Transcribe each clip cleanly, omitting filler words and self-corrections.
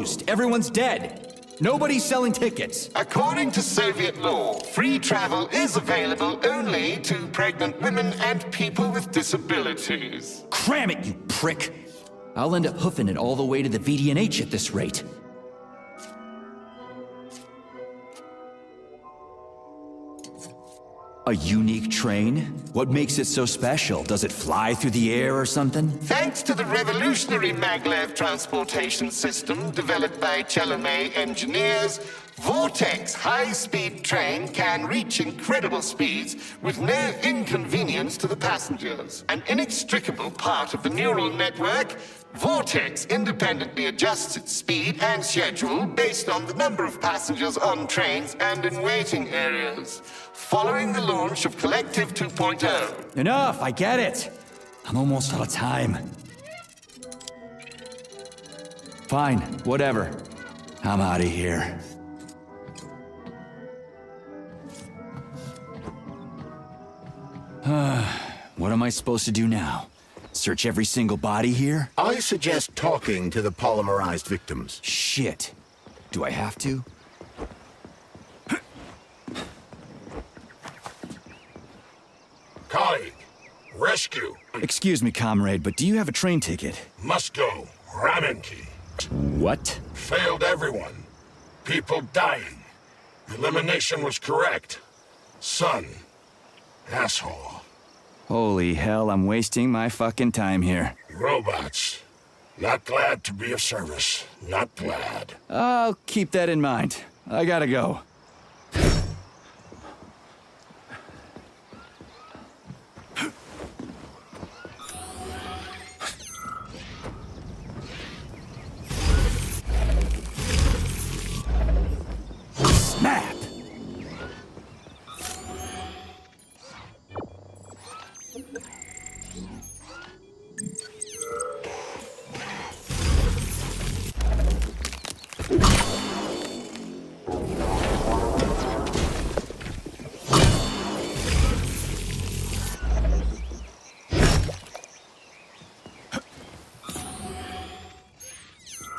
closed. Everyone's dead. Nobody's selling tickets. According to Soviet law, free travel is available only to pregnant women and people with disabilities. Cram it, you prick! I'll end up hoofing it all the way to the VDNH at this rate. A unique train? What makes it so special? Does it fly through the air or something? Thanks to the revolutionary maglev transportation system developed by Chalamet engineers, Vortex high-speed train can reach incredible speeds with no inconvenience to the passengers. An inextricable part of the neural network, Vortex independently adjusts its speed and schedule based on the number of passengers on trains and in waiting areas. Following the launch of Collective 2.0. Enough, I get it. I'm almost out of time. Fine, whatever. I'm out of here. What am I supposed to do now? Search every single body here? I suggest talking to the polymerized victims. Shit. Do I have to? Colleague, rescue. Excuse me, comrade, but do you have a train ticket? Must go. Ramenki. What? Failed everyone. People dying. Elimination was correct. Son. Asshole. Holy hell, I'm wasting my fucking time here. Robots. Not glad to be of service. Not glad. I'll keep that in mind. I gotta go. Snap!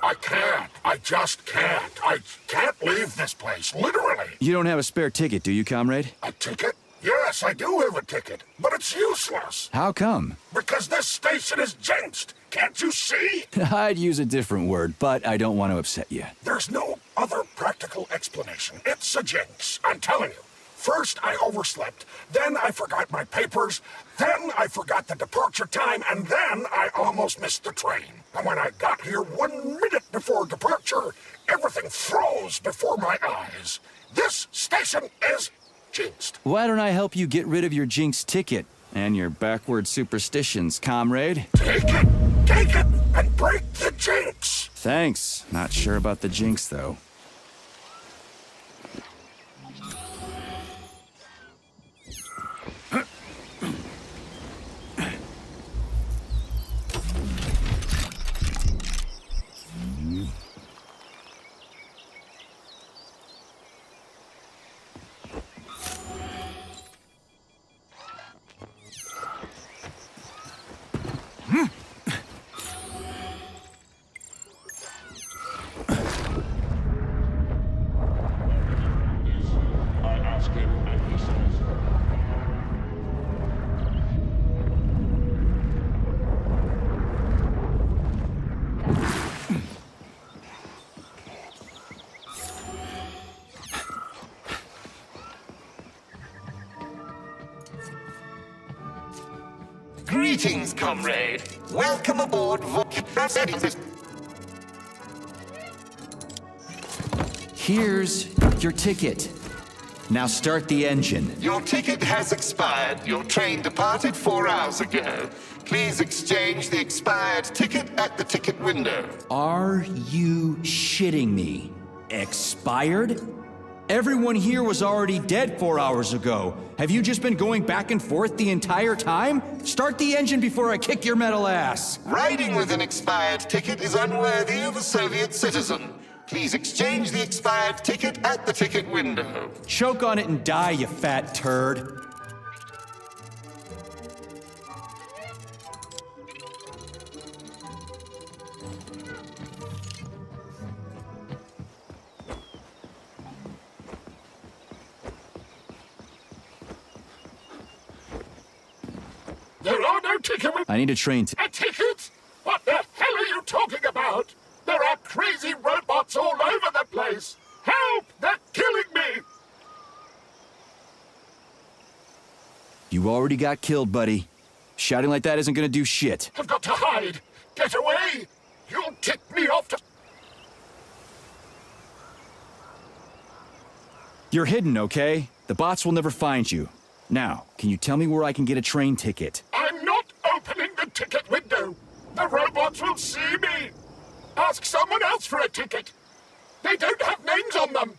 I can't. I just can't. I can't leave this place, literally. You don't have a spare ticket, do you, comrade? A ticket? Yes, I do have a ticket, but it's useless. How come? Because this station is jinxed. Can't you see? I'd use a different word, but I don't want to upset you. There's no other practical explanation. It's a jinx, I'm telling you. First, I overslept. Then I forgot my papers. Then I forgot the departure time. And then I almost missed the train. And when I got here 1 minute before departure, everything froze before my eyes. This station is jinxed. Why don't I help you get rid of your jinx ticket and your backward superstitions, comrade? Take it, and break the jinx. Thanks. Not sure about the jinx, though. Greetings, comrade. Welcome aboard Here's your ticket. Now start the engine. Your ticket has expired. Your train departed 4 hours ago. Please exchange the expired ticket at the ticket window. Are you shitting me? Expired? Everyone here was already dead 4 hours ago. Have you just been going back and forth the entire time? Start the engine before I kick your metal ass. Riding with an expired ticket is unworthy of a Soviet citizen. Please exchange the expired ticket at the ticket window. Choke on it and die, you fat turd. There are no ticket with I need a train a ticket? What the hell are you talking about? There are crazy robots all over the place. Help! They're killing me! You already got killed, buddy. Shouting like that isn't gonna do shit. I've got to hide. Get away! You'll tick me off to... You're hidden, okay? The bots will never find you. Now, can you tell me where I can get a train ticket? I'm not opening the ticket window. The robots will see me. Ask someone else for a ticket. They don't have names on them.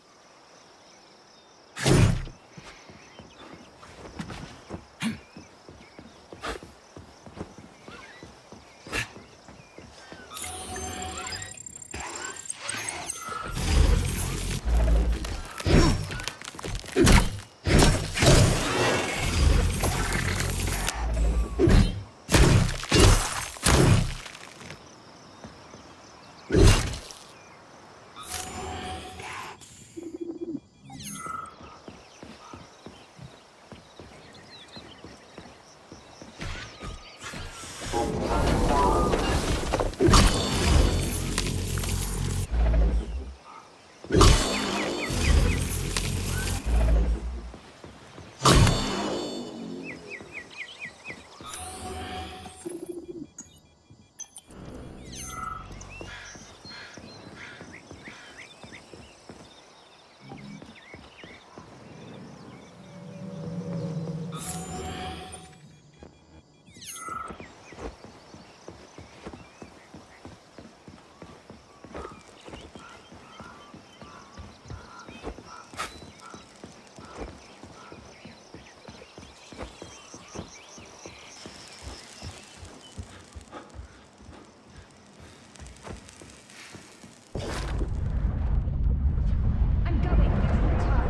I'm going. It's the time.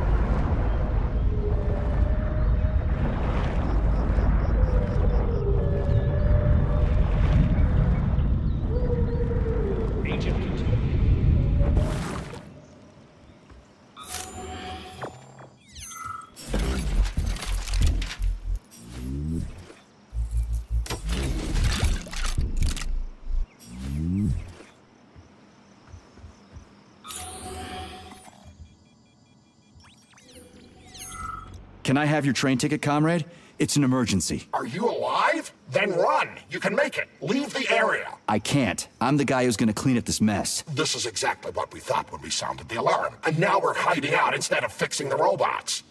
Can I have your train ticket, comrade? It's an emergency. Are you alive? Then run. You can make it. Leave the area. I can't. I'm the guy who's gonna clean up this mess. This is exactly what we thought when we sounded the alarm. And now we're hiding out instead of fixing the robots.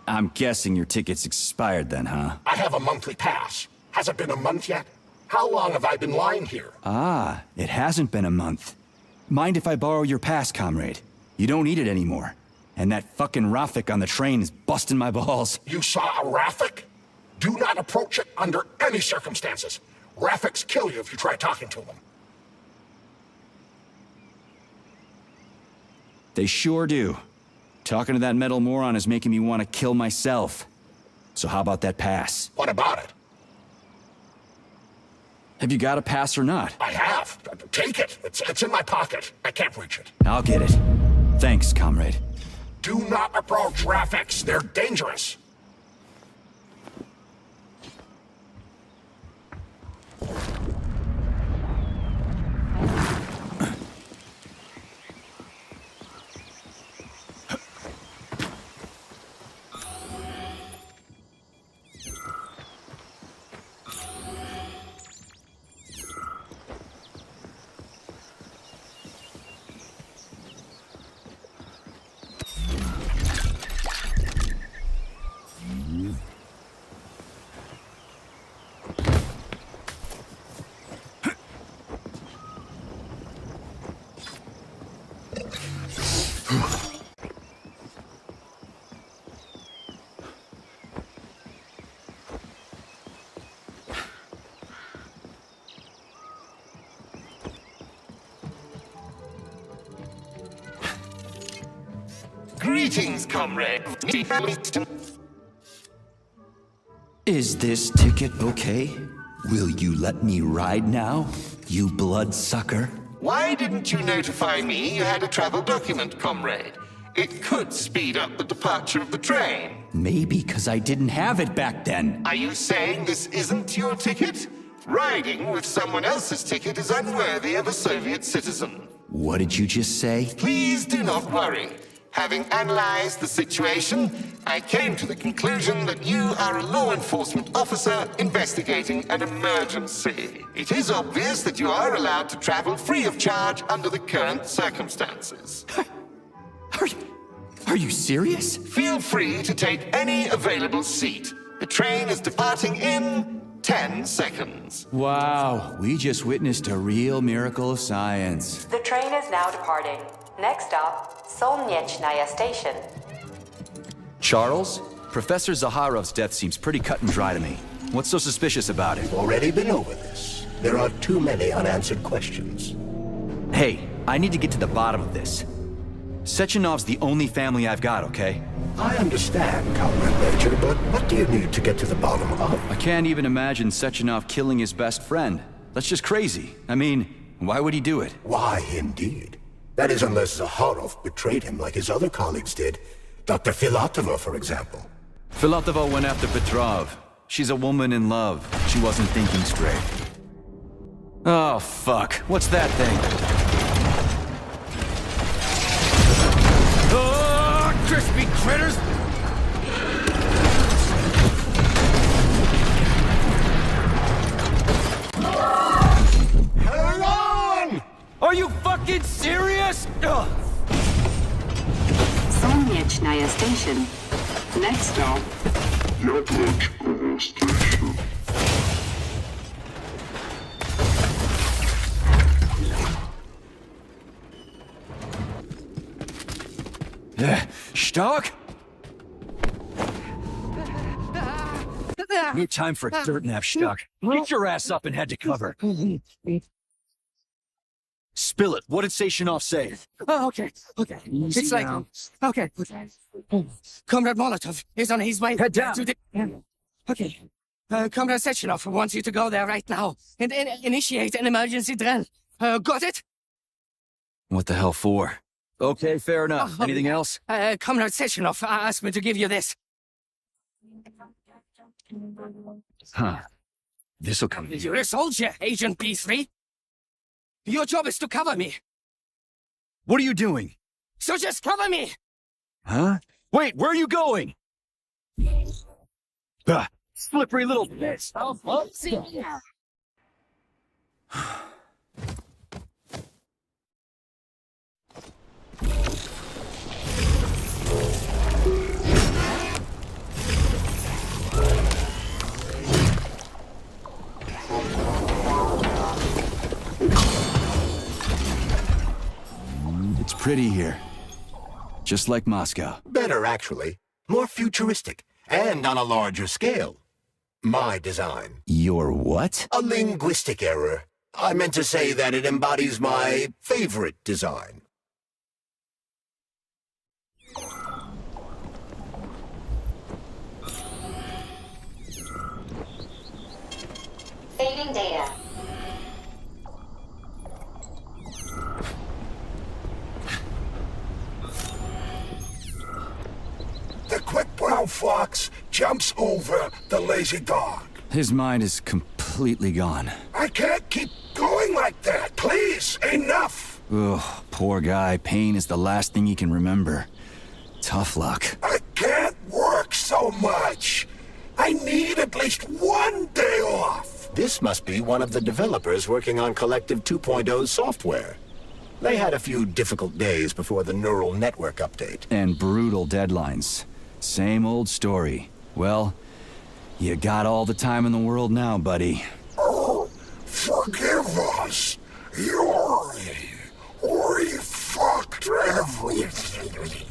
I'm guessing your ticket's expired then, huh? I have a monthly pass. Has it been a month yet? How long have I been lying here? Ah, it hasn't been a month. Mind if I borrow your pass, comrade? You don't need it anymore. And that fucking Rafik on the train is busting my balls. You saw a Rafik? Do not approach it under any circumstances. Rafiks kill you if you try talking to them. They sure do. Talking to that metal moron is making me want to kill myself. So how about that pass? What about it? Have you got a pass or not? I have. Take it. It's in my pocket. I can't reach it. I'll get it. Thanks, comrade. Do not approach Rafiks. They're dangerous. Greetings, comrade. Is this ticket okay? Will you let me ride now, you bloodsucker? Why didn't you notify me you had a travel document, comrade? It could speed up the departure of the train. Maybe because I didn't have it back then. Are you saying this isn't your ticket? Riding with someone else's ticket is unworthy of a Soviet citizen. What did you just say? Please do not worry. Having analyzed the situation, I came to the conclusion that you are a law enforcement officer investigating an emergency. It is obvious that you are allowed to travel free of charge under the current circumstances. Are you serious? Feel free to take any available seat. The train is departing in 10 seconds. Wow, we just witnessed a real miracle of science. The train is now departing. Next stop, Solnechnaya Station. Charles, Professor Zaharov's death seems pretty cut and dry to me. What's so suspicious about it? Already been over this. There are too many unanswered questions. Hey, I need to get to the bottom of this. Sechenov's the only family I've got, okay? I understand, Comrade Major, but what do you need to get to the bottom of? I can't even imagine Sechenov killing his best friend. That's just crazy. I mean, why would he do it? Why, indeed. That is unless Zaharov betrayed him like his other colleagues did. Dr. Filatova, for example. Filatova went after Petrov. She's a woman in love. She wasn't thinking straight. Oh, fuck. What's that thing? Oh, crispy critters! Hang on! Are you fucking serious? Ugh. Solnechnaya Station. Next stop. Yablonchkaya Station. Stark? No time for a dirt nap, Stark. Get your ass up and head to cover. Spill it. What did Sechenov say? Oh, okay. It's like, okay. Comrade Molotov is on his way. Head down. To the... Okay. Comrade Sechenov wants you to go there right now and initiate an emergency drill. Got it? What the hell for? Okay, fair enough. Anything else? Comrade Sechenov asked me to give you this. Huh. This'll come. You're a soldier, Agent B3. Your job is to cover me. What are you doing? So just cover me. Huh? Wait, where are you going? Slippery little bitch. It's pretty here. Just like Moscow. Better, actually. More futuristic, and on a larger scale. My design. Your what? A linguistic error. I meant to say that it embodies my favorite design. Saving data. The quick brown fox jumps over the lazy dog. His mind is completely gone. I can't keep going like that. Please, enough. Ugh, poor guy. Pain is the last thing he can remember. Tough luck. I can't work so much. I need at least one day off. This must be one of the developers working on Collective 2.0's software. They had a few difficult days before the neural network update. And brutal deadlines. Same old story. Well, you got all the time in the world now, buddy. Oh, forgive us. We fucked everything.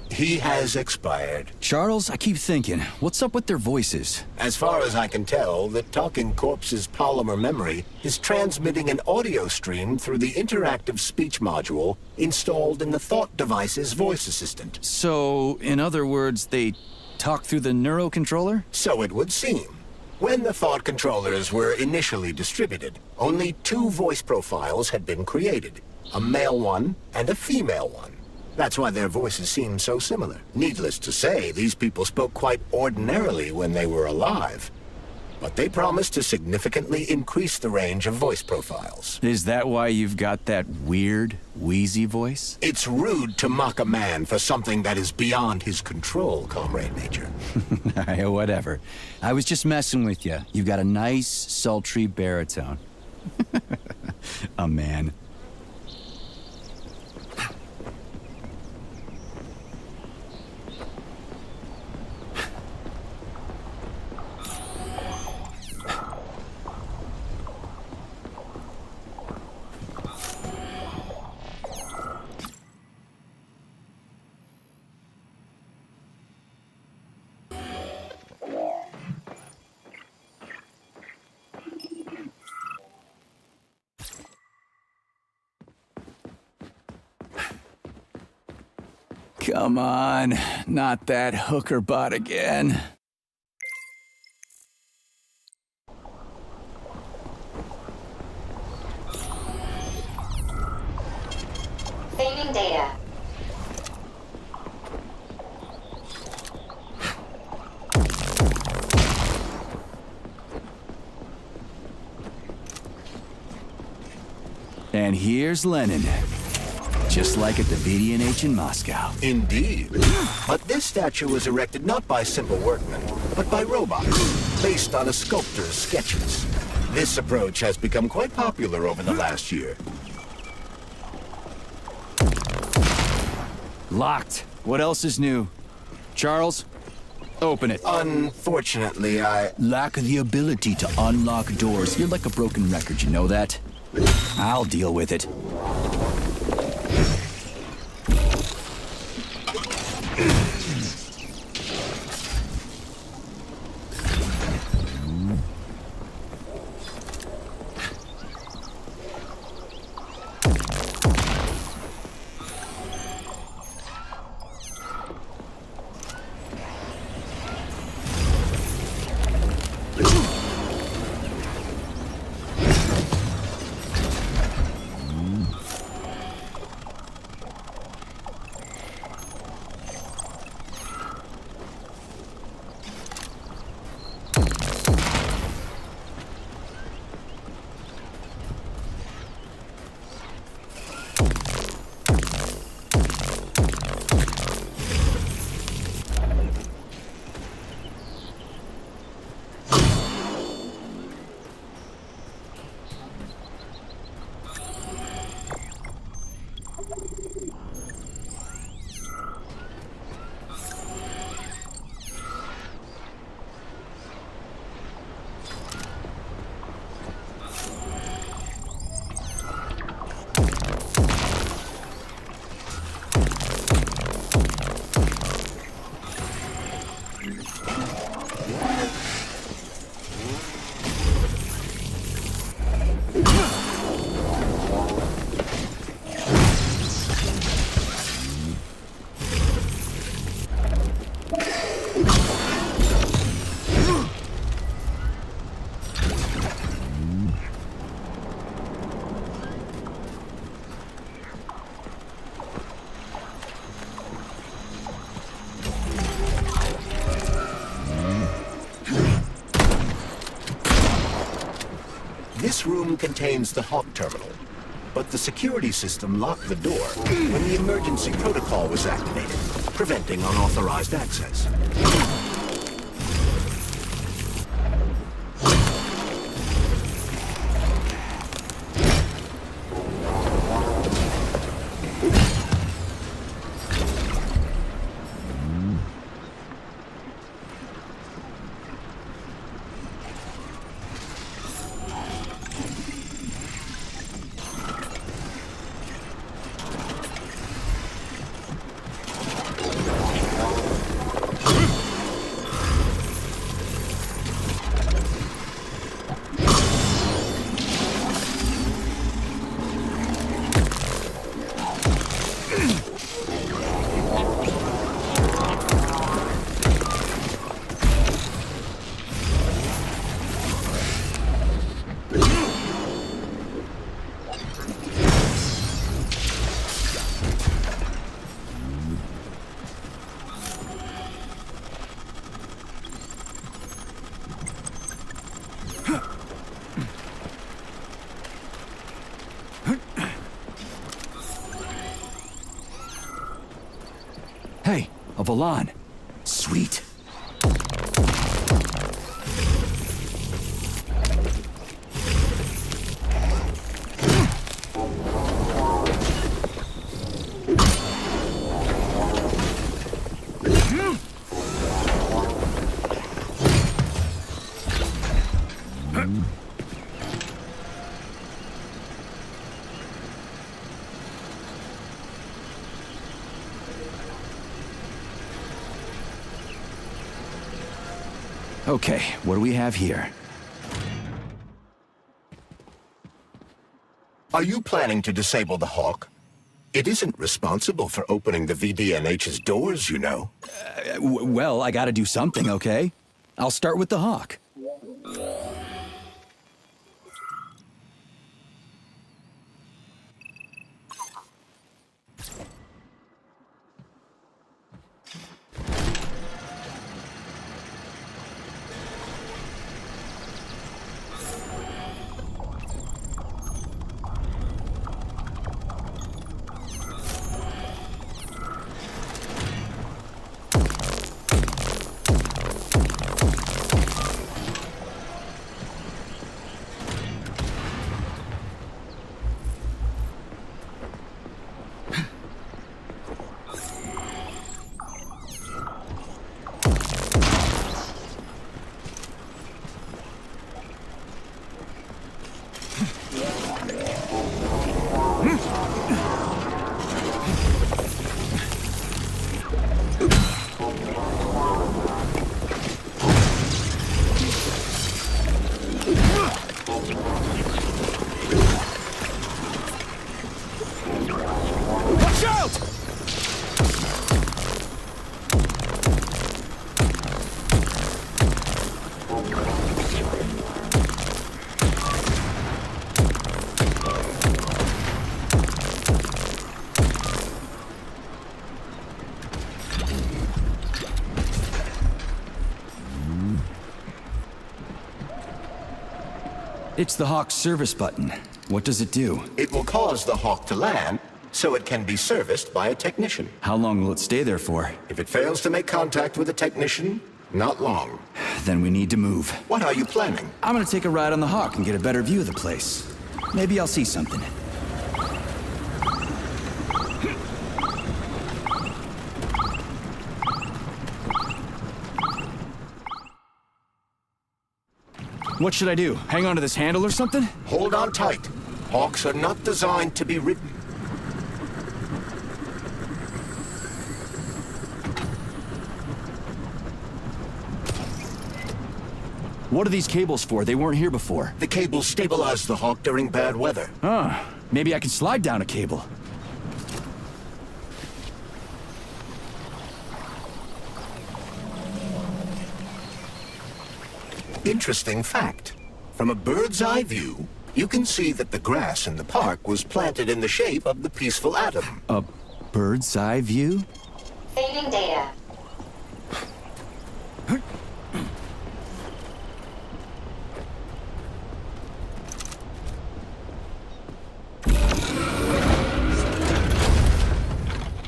He has expired. Charles, I keep thinking, what's up with their voices? As far as I can tell, the Talking Corpse's polymer memory is transmitting an audio stream through the interactive speech module installed in the Thought device's voice assistant. So, in other words, they talk through the neurocontroller? So it would seem. When the Thought controllers were initially distributed, only 2 voice profiles had been created, a male one and a female one. That's why their voices seem so similar. Needless to say, these people spoke quite ordinarily when they were alive. But they promised to significantly increase the range of voice profiles. Is that why you've got that weird, wheezy voice? It's rude to mock a man for something that is beyond his control, Comrade Major. Whatever. I was just messing with you. You've got a nice, sultry baritone. A man. Come on, not that hooker bot again. Saving data. And here's Lenin. Just like at the VDNH in Moscow. Indeed. But this statue was erected not by simple workmen, but by robots, based on a sculptor's sketches. This approach has become quite popular over the last year. Locked. What else is new? Charles, open it. Unfortunately, I... Lack the ability to unlock doors. You're like a broken record, you know that? I'll deal with it. This room contains the Hawk terminal, but the security system locked the door when the emergency protocol was activated, preventing unauthorized access. Hey, a Volan. Sweet. Okay, what do we have here? Are you planning to disable the Hawk? It isn't responsible for opening the VDNH's doors, you know. Well, I gotta do something, okay? I'll start with the Hawk. It's the Hawk's service button. What does it do? It will cause the Hawk to land, so it can be serviced by a technician. How long will it stay there for? If it fails to make contact with a technician, not long. Then we need to move. What are you planning? I'm gonna take a ride on the Hawk and get a better view of the place. Maybe I'll see something. What should I do? Hang on to this handle or something? Hold on tight. Hawks are not designed to be ridden. What are these cables for? They weren't here before. The cables stabilize the Hawk during bad weather. Maybe I can slide down a cable. Interesting fact. From a bird's eye view, you can see that the grass in the park was planted in the shape of the peaceful atom. A bird's eye view? Saving data.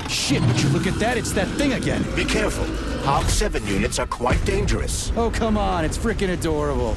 Shit, would you look at that? It's that thing again. Be careful. Hawk 7 units are quite dangerous. Oh, come on. It's freaking adorable.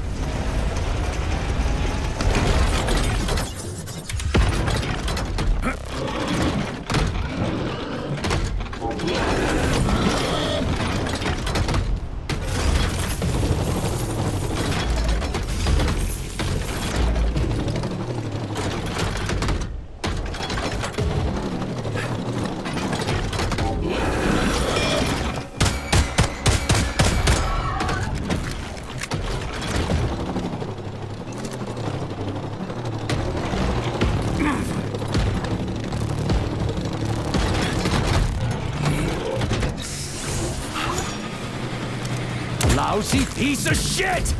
Lousy piece of shit!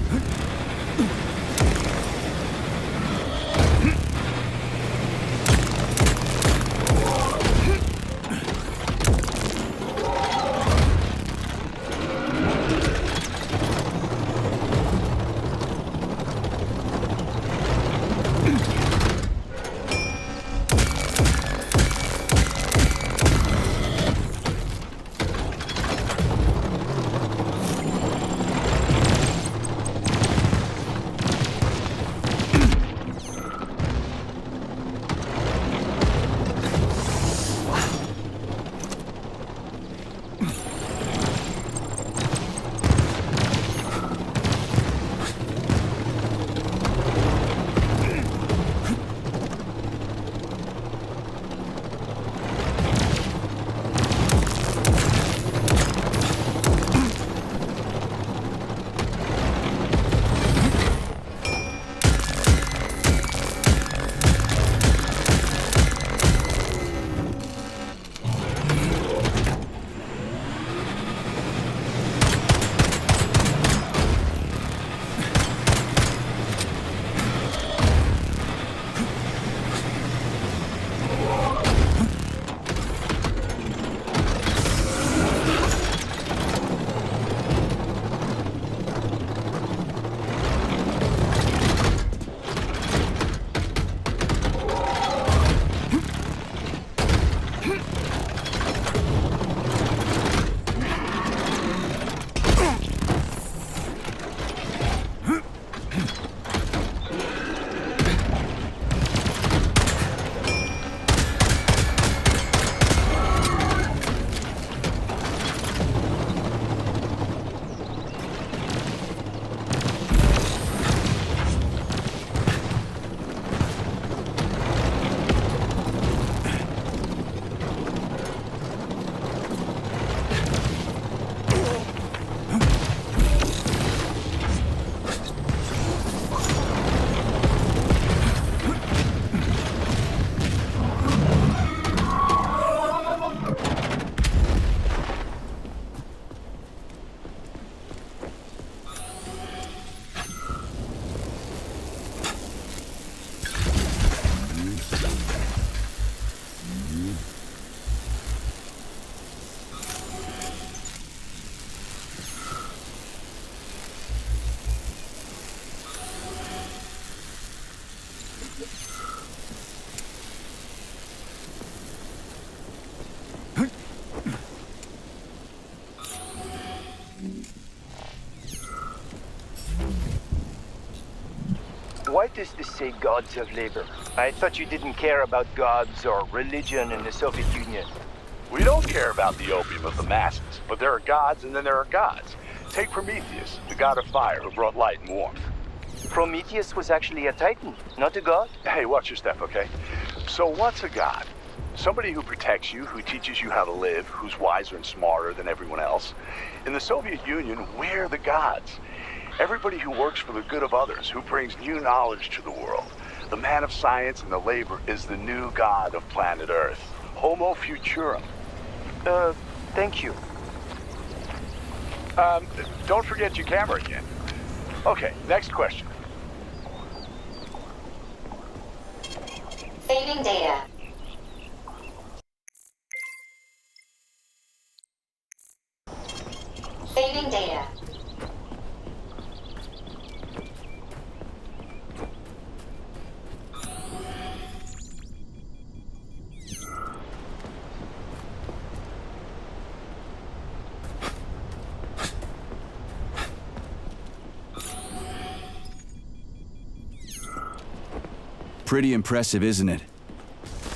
does this say gods of labor? I thought you didn't care about gods or religion in the Soviet Union. We don't care about the opium of the masses, but there are gods and then there are gods. Take Prometheus, the god of fire who brought light and warmth. Prometheus was actually a titan, not a god? Hey, watch your step, okay? So what's a god? Somebody who protects you, who teaches you how to live, who's wiser and smarter than everyone else. In the Soviet Union, we're the gods. Everybody who works for the good of others, who brings new knowledge to the world. The man of science and the labor is the new god of planet Earth. Homo Futurum. Thank you. Don't forget your camera again. Okay, next question. Saving data. Saving data. Pretty impressive, isn't it?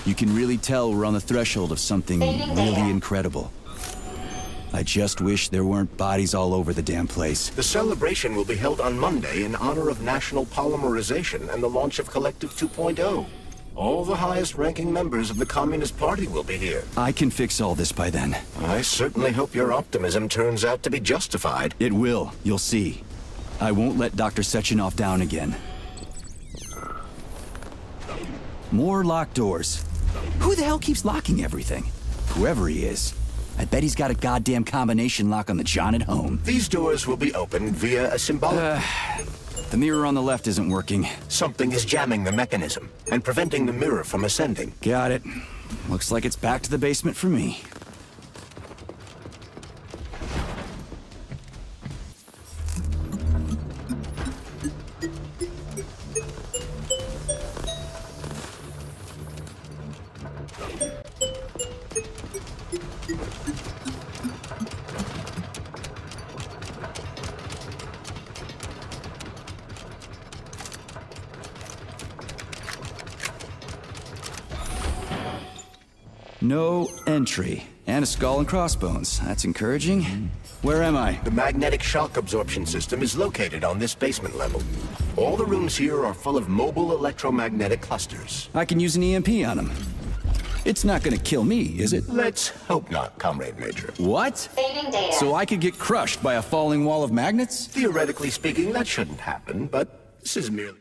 You can really tell we're on the threshold of something really incredible. I just wish there weren't bodies all over the damn place. The celebration will be held on Monday in honor of National Polymerization and the launch of Collective 2.0. All the highest-ranking members of the Communist Party will be here. I can fix all this by then. I certainly hope your optimism turns out to be justified. It will, you'll see. I won't let Dr. Sechenov down again. More locked doors. Who the hell keeps locking everything? Whoever he is. I bet he's got a goddamn combination lock on the John at home. These doors will be opened via a symbolic... The mirror on the left isn't working. Something is jamming the mechanism and preventing the mirror from ascending. Got it. Looks like it's back to the basement for me. No entry. And a skull and crossbones. That's encouraging. Where am I? The magnetic shock absorption system is located on this basement level. All the rooms here are full of mobile electromagnetic clusters. I can use an EMP on him. It's not gonna kill me, is it? Let's hope not, Comrade Major. What? Saving data. So I could get crushed by a falling wall of magnets? Theoretically speaking, that shouldn't happen, but this is merely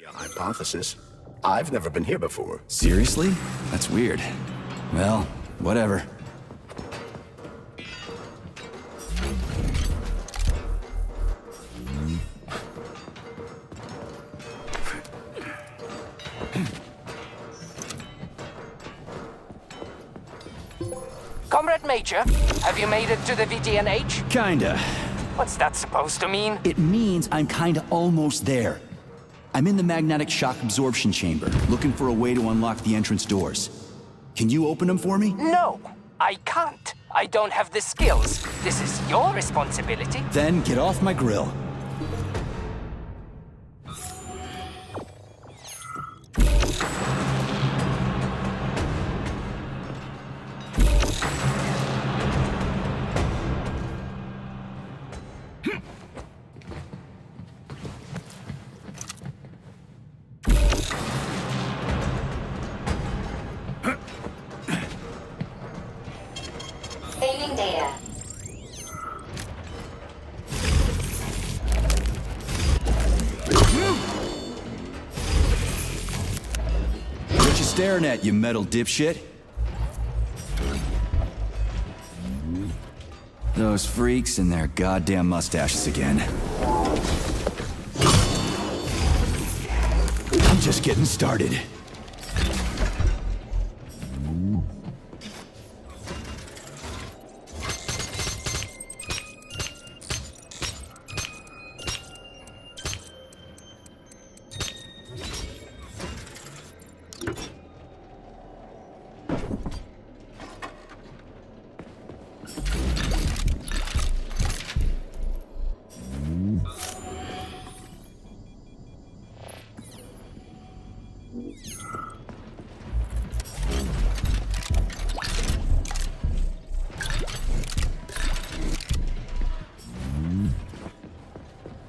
a hypothesis. I've never been here before. Seriously? That's weird. Well, whatever. Comrade Major, have you made it to the VTNH? Kinda. What's that supposed to mean? It means I'm kinda almost there. I'm in the magnetic shock absorption chamber, looking for a way to unlock the entrance doors. Can you open them for me? No, I can't. I don't have the skills. This is your responsibility. Then get off my grill. Saving data. What you staring at, you metal dipshit? Those freaks and their goddamn mustaches again. I'm just getting started.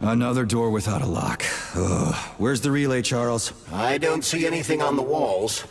Another door without a lock. Ugh. Where's the relay, Charles? I don't see anything on the walls.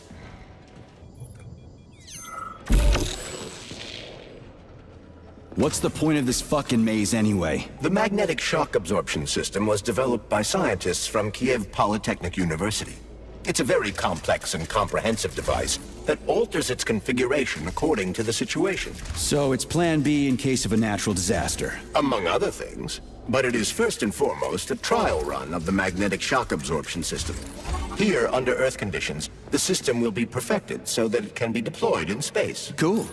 What's the point of this fucking maze anyway? The magnetic shock absorption system was developed by scientists from Kiev Polytechnic University. It's a very complex and comprehensive device that alters its configuration according to the situation. So it's plan B in case of a natural disaster. Among other things. But it is first and foremost a trial run of the magnetic shock absorption system. Here, under Earth conditions, the system will be perfected so that it can be deployed in space. Cool.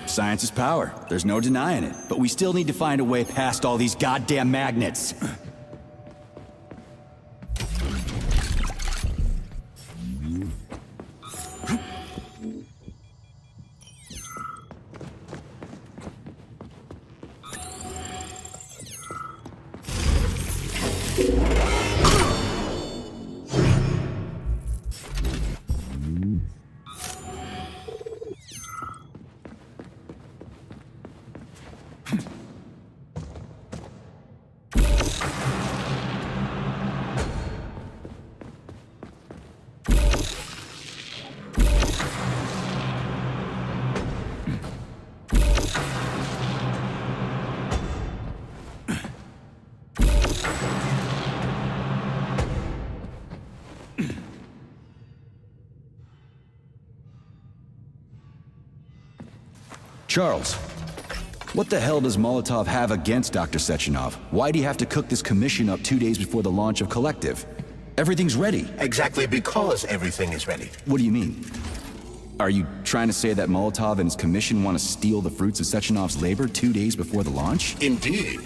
Science is power. There's no denying it. But we still need to find a way past all these goddamn magnets. Charles, what the hell does Molotov have against Dr. Sechenov? Why'd he have to cook this commission up 2 days before the launch of Collective? Everything's ready. Exactly because everything is ready. What do you mean? Are you trying to say that Molotov and his commission want to steal the fruits of Sechenov's labor 2 days before the launch? Indeed.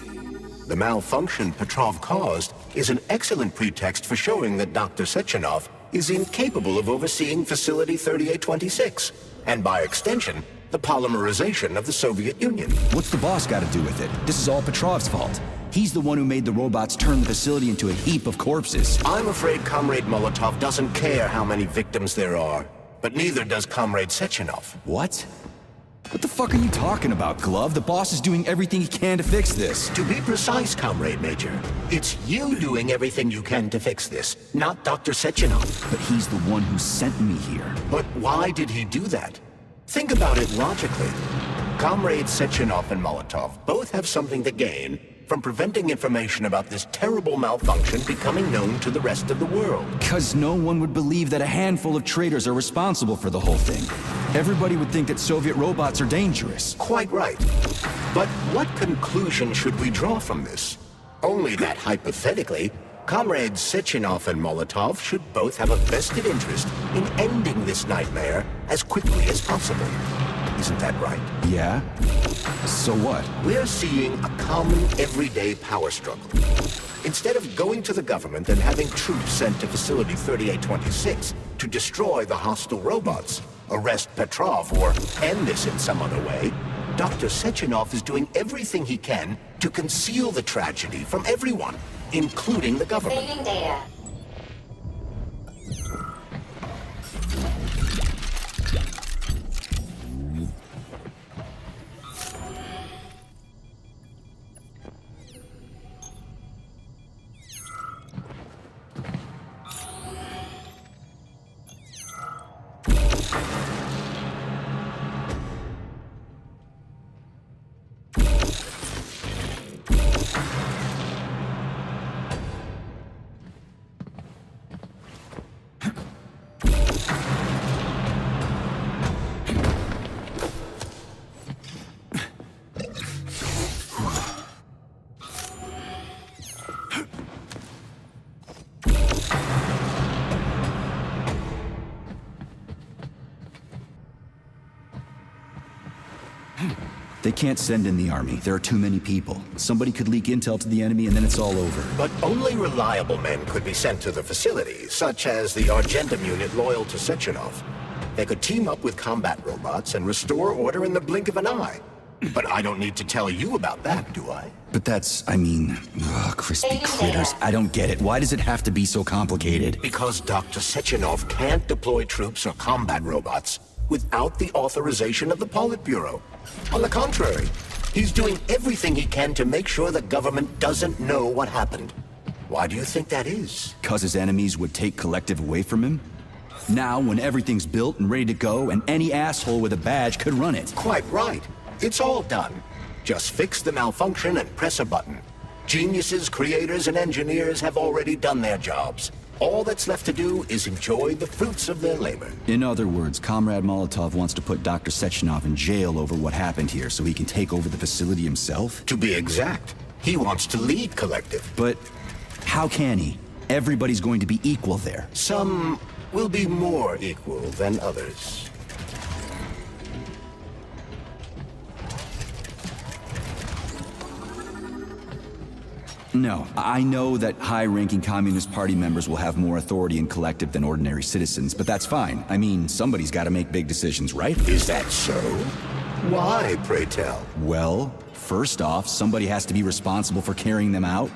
The malfunction Petrov caused is an excellent pretext for showing that Dr. Sechenov is incapable of overseeing Facility 3826, and by extension, the polymerization of the Soviet Union. What's the boss got to do with it? This is all Petrov's fault. He's the one who made the robots turn the facility into a heap of corpses. I'm afraid Comrade Molotov doesn't care how many victims there are, but neither does Comrade Sechenov. What? What the fuck are you talking about, Glove? The boss is doing everything he can to fix this. To be precise, Comrade Major, it's you doing everything you can to fix this, not Dr. Sechenov. But he's the one who sent me here. But why did he do that? Think about it logically. Comrades Sechenov and Molotov both have something to gain from preventing information about this terrible malfunction becoming known to the rest of the world. Because no one would believe that a handful of traitors are responsible for the whole thing. Everybody would think that Soviet robots are dangerous. Quite right. But what conclusion should we draw from this? Only that hypothetically, Comrades Sechenov and Molotov should both have a vested interest in ending this nightmare as quickly as possible. Isn't that right? Yeah? So what? We're seeing a common, everyday power struggle. Instead of going to the government and having troops sent to Facility 3826 to destroy the hostile robots, arrest Petrov, or end this in some other way, Dr. Sechenov is doing everything he can to conceal the tragedy from everyone, including the government. Saving data. They can't send in the army. There are too many people. Somebody could leak intel to the enemy and then it's all over. But only reliable men could be sent to the facility, such as the Argentum unit loyal to Sechenov. They could team up with combat robots and restore order in the blink of an eye. But I don't need to tell you about that, do I? But that's, I mean, crispy critters. I don't get it. Why does it have to be so complicated? Because Dr. Sechenov can't deploy troops or combat robots without the authorization of the Politburo. On the contrary, he's doing everything he can to make sure the government doesn't know what happened. Why do you think that is? Because his enemies would take Collective away from him? Now, when everything's built and ready to go, and any asshole with a badge could run it. Quite right. It's all done. Just fix the malfunction and press a button. Geniuses, creators, and engineers have already done their jobs. All that's left to do is enjoy the fruits of their labor. In other words, Comrade Molotov wants to put Dr. Sechenov in jail over what happened here so he can take over the facility himself? To be exact, he wants to lead Collective. But how can he? Everybody's going to be equal there. Some will be more equal than others. No, I know that high-ranking Communist Party members will have more authority in Collective than ordinary citizens, but that's fine. I mean, somebody's got to make big decisions, right? Is that so? Why, pray tell? Well, first off, somebody has to be responsible for carrying them out.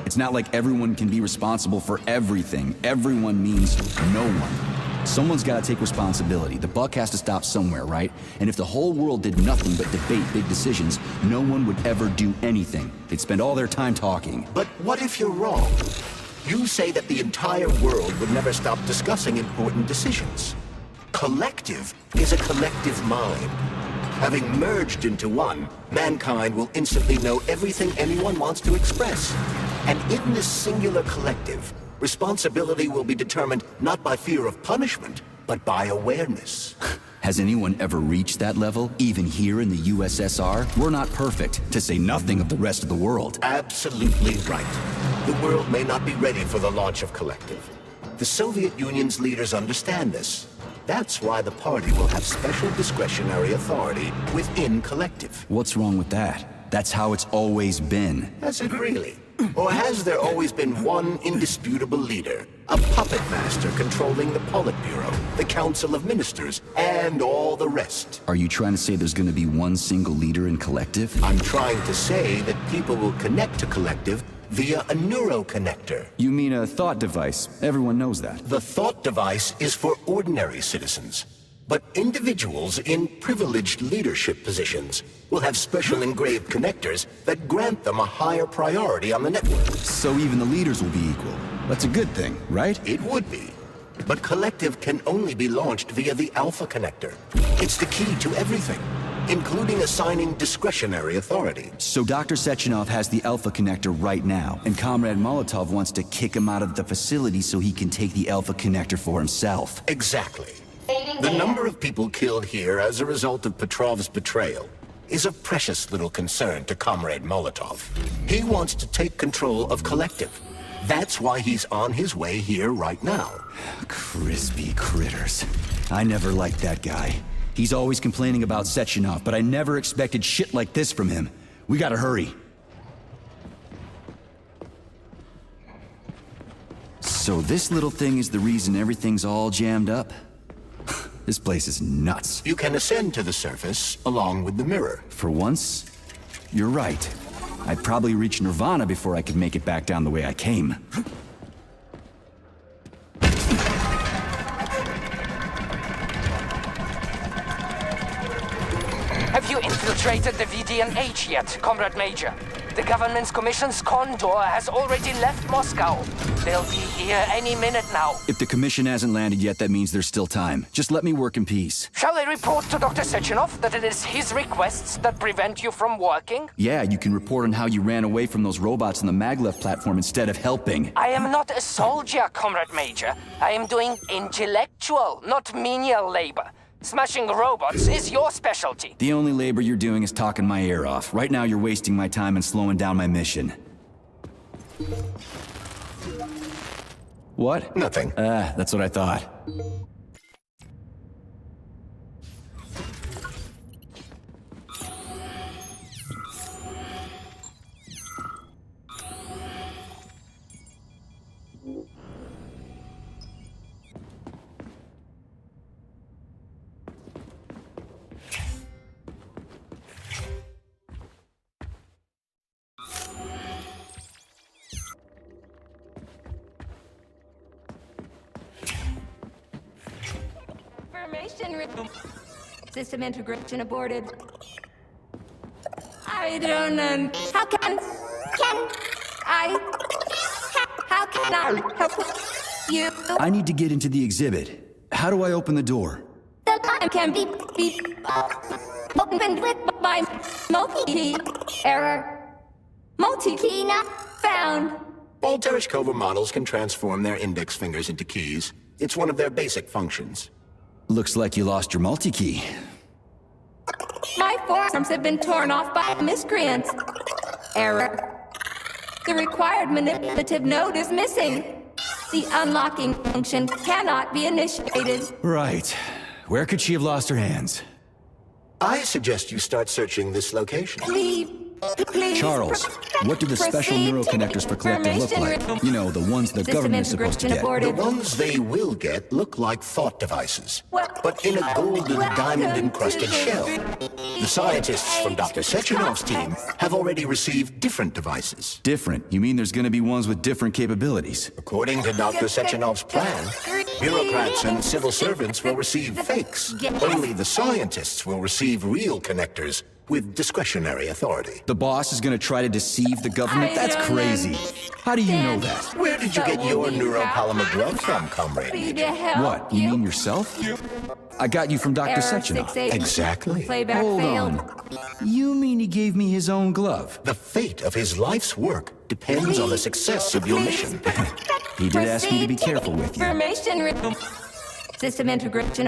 It's not like everyone can be responsible for everything. Everyone means no one. Someone's got to take responsibility. The buck has to stop somewhere, right? And if the whole world did nothing but debate big decisions, no one would ever do anything. They'd spend all their time talking. But what if you're wrong? You say that the entire world would never stop discussing important decisions. Collective is a collective mind. Having merged into one, mankind will instantly know everything anyone wants to express. And in this singular collective, responsibility will be determined not by fear of punishment, but by awareness. Has anyone ever reached that level, even here in the USSR? We're not perfect, to say nothing of the rest of the world. Absolutely right. The world may not be ready for the launch of Collective. The Soviet Union's leaders understand this. That's why the party will have special discretionary authority within Collective. What's wrong with that? That's how it's always been. Has it really? Or has there always been one indisputable leader? A puppet master controlling the Politburo, the Council of Ministers, and all the rest? Are you trying to say there's going to be one single leader in Collective? I'm trying to say that people will connect to Collective via a neuroconnector. You mean a thought device. Everyone knows that. The thought device is for ordinary citizens. But individuals in privileged leadership positions will have special engraved connectors that grant them a higher priority on the network. So even the leaders will be equal. That's a good thing, right? It would be. But Collective can only be launched via the Alpha Connector. It's the key to everything, including assigning discretionary authority. So Dr. Sechenov has the Alpha Connector right now, and Comrade Molotov wants to kick him out of the facility so he can take the Alpha Connector for himself. Exactly. The number of people killed here as a result of Petrov's betrayal is a precious little concern to Comrade Molotov. He wants to take control of Collective. That's why he's on his way here right now. Crispy critters. I never liked that guy. He's always complaining about Sechenov, but I never expected shit like this from him. We gotta hurry. So this little thing is the reason everything's all jammed up? This place is nuts. You can ascend to the surface along with the mirror. For once, you're right. I'd probably reach Nirvana before I could make it back down the way I came. Have you infiltrated the VDNH yet, Comrade Major? The government's commission's Condor has already left Moscow. They'll be here any minute now. If the commission hasn't landed yet, that means there's still time. Just let me work in peace. Shall I report to Dr. Sechenov that it is his requests that prevent you from working? Yeah, you can report on how you ran away from those robots on the maglev platform instead of helping. I am not a soldier, Comrade Major. I am doing intellectual, not menial labor. Smashing robots is your specialty. The only labor you're doing is talking my ear off. Right now you're wasting my time and slowing down my mission. What? Nothing. That's what I thought. Information room. System integration aborted. I don't know. How can I help you? I need to get into the exhibit. How do I open the door? The time can be opened with by multi-key error. Multi-key not found. All Tereshkova models can transform their index fingers into keys. It's one of their basic functions. Looks like you lost your multi-key. My forearms have been torn off by miscreants. Error. The required manipulative node is missing. The unlocking function cannot be initiated. Right. Where could she have lost her hands? I suggest you start searching this location. Please. Charles, what do the special neuroconnectors for Collector look like? You know, the ones the government is supposed to get. The ones they will get look like thought devices, but in a golden diamond-encrusted shell. The scientists from Dr. Sechenov's team have already received different devices. Different? You mean there's gonna be ones with different capabilities? According to Dr. Sechenov's plan, bureaucrats and civil servants will receive fakes. Only the scientists will receive real connectors with discretionary authority. The boss is gonna try to deceive the government? That's crazy. How do you know that? Where did you get your neuropolymer glove from, comrade? What, you mean yourself? I got you from Dr. Sechenov. Exactly. Playback Hold failed. on. You mean he gave me his own glove? The fate of his life's work depends on the success of your mission. He did ask me to be careful with you. Information room. System integration